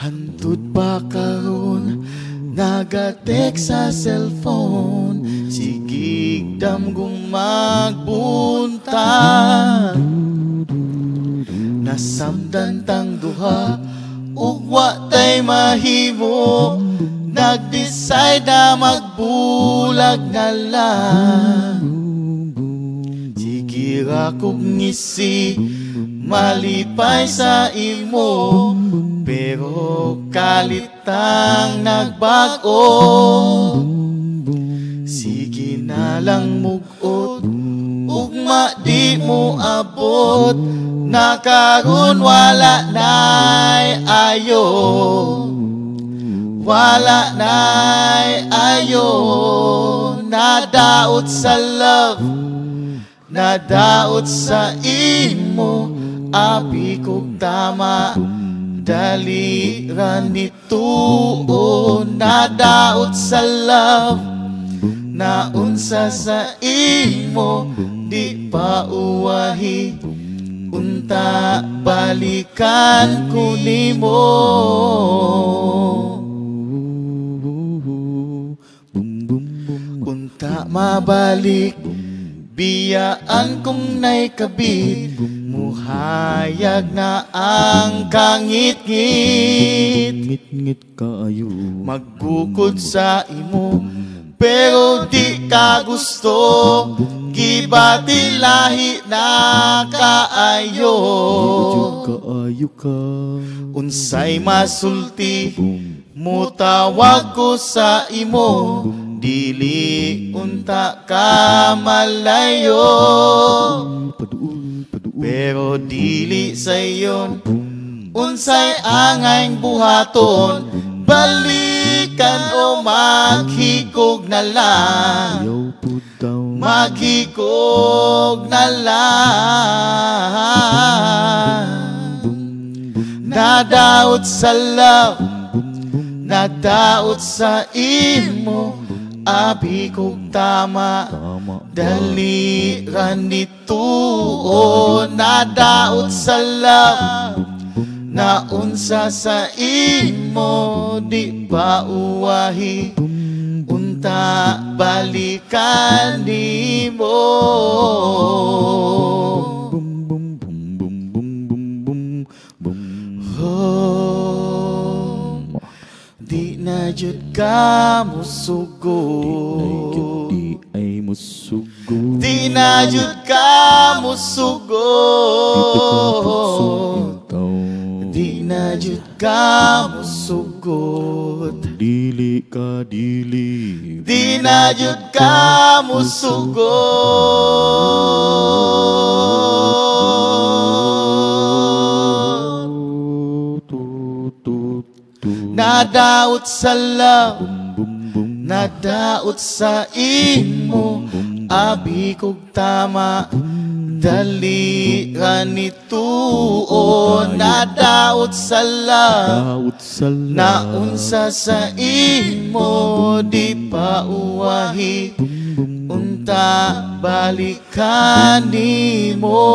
Hantud pa karon nagatek sa cellphone, sigig damgong magbuntag. Nasamdan tang duha ug wa tay mahimo, nag-decide na magbulag na lang. Sige ra kog ngisi malipay sa imo, pero kalitang nagbago. Sige na lang mugot, ugma di mo abot, nakaroon wala na'y ayo. Wala na'y ayo, nadaot sa love, nadaot sa imo, abi kog tama, dali ra nituo. Nadaot sa love, naunsa sa imo, di pa uwahi, unta balikan ko nimo. Unta mabalik, biyaan kong naikabit, muhayag na ang kangit-ngit. Ngit-ngit kaayo, magbukod sa imo, pero di ka gusto, gibati lahi na kaayo. kaayo ka. Unsay masulti, mutawag ko sa imo, dili unta ka malayo. Pero dili sayon, unsay angay buhaton, balikan o maghikog na lang. Maghikog na lang. Nadaot sa love, nadaot sa imo, abi kog tama, dali ra nituo. Nadaot sa love, naunsa sa imo, di pa uwahi, unta balikan nimo. Di na jud ka musugod, di ay musugod, di na jud ka musugod, di na jud ka musugod, dili ka dili, di na jud ka musugod. Nadaot sa love, nadaot sa imo, abi kog tama, dali ra nituo. Nadaot sa love, naunsa sa imo, di pa uwahi, unta balikan nimo.